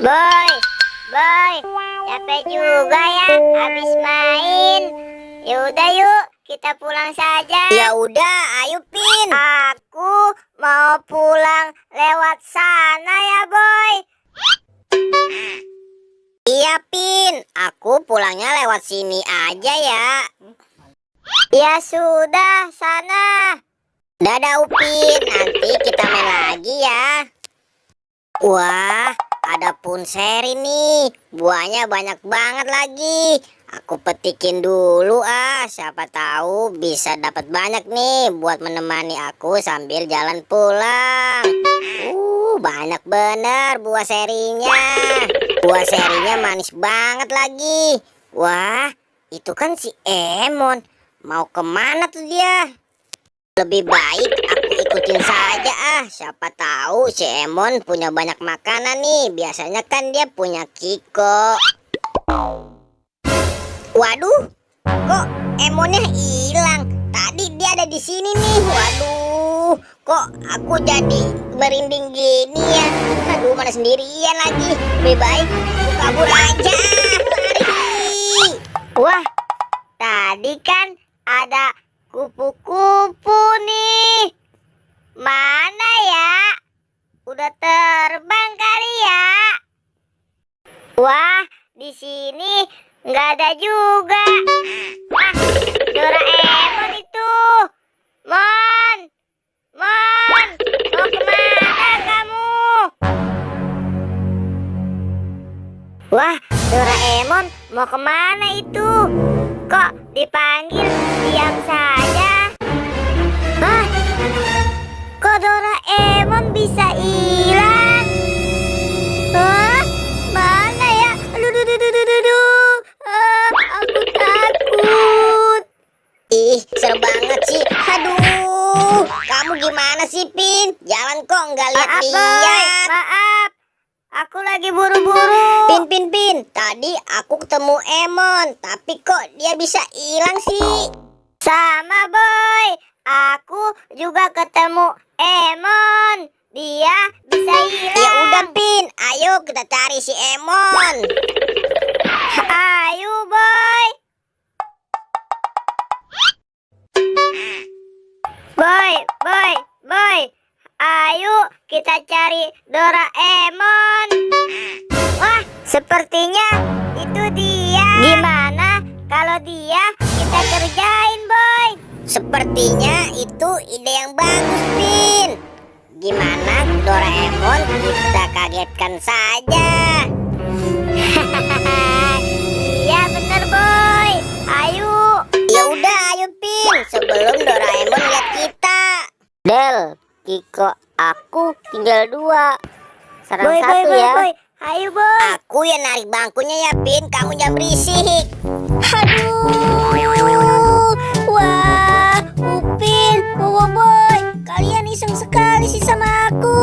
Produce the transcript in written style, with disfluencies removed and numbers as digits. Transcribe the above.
Boy, boy, capek juga ya habis main. Yaudah yuk, kita pulang saja. Ya udah, ayo Pin. Aku mau pulang lewat sana ya, Boy. Iya Pin, aku pulangnya lewat sini aja ya. Ya sudah, sana. Dadah Upin, nanti kita main lagi ya. Wah, ada punseri nih. Buahnya banyak banget lagi. Aku petikin dulu siapa tahu bisa dapat banyak nih buat menemani aku sambil jalan pulang. Banyak bener buah serinya. Buah serinya manis banget lagi. Wah, itu kan si Emon. Mau kemana tuh dia? Lebih baik aku ikutin saja siapa tahu si Emon punya banyak makanan nih. Biasanya kan dia punya Kiko. Waduh, kok Emonnya hilang? Tadi dia ada di sini nih. Waduh, kok aku jadi merinding gini ya? Aduh, mana sendirian lagi. Lebih baik aku kabur aja. Lari. Wah, tadi kan ada kupu-kupu nih. Mana ya? Udah terbang kali ya? Wah, di sini nggak ada juga. Doraemon itu. Mon, Mon, mau kemana kamu? Wah, Doraemon mau kemana itu? Kok dipanggil diam saja? Hah? Kok Doraemon bisa hilang? Hah? Mana ya? Aduh. Aku takut. Ih, serem banget sih. Aduh, kamu gimana sih Pin? Jalan kok nggak Maaf, Boy. lihat-lihat. Maaf. Aku lagi buru-buru. Pin. Tadi aku ketemu Emon, tapi kok dia bisa hilang sih? Sama Boy. Aku juga ketemu Emon. Dia bisa hilang. Ya udah Pin, ayo kita cari si Emon. Ayo Boy. Boy. Ayo kita cari Doraemon. Wah, sepertinya itu dia. Gimana kalau dia kita kerjain, Boy? Sepertinya itu ide yang bagus Pin. Gimana Doraemon kita kagetkan saja. Iya bener Boy. Ayo. Ya udah ayo Pin, sebelum Doraemon lihat kita. Del, Kiko, aku tinggal 2. Serang satu ya. Boy. Ayo Boy. Aku yang narik bangkunya ya Pin, kamu jangan berisik. Aduh. Wah, Upin, Bobo Boy, kalian iseng sekali sih sama aku.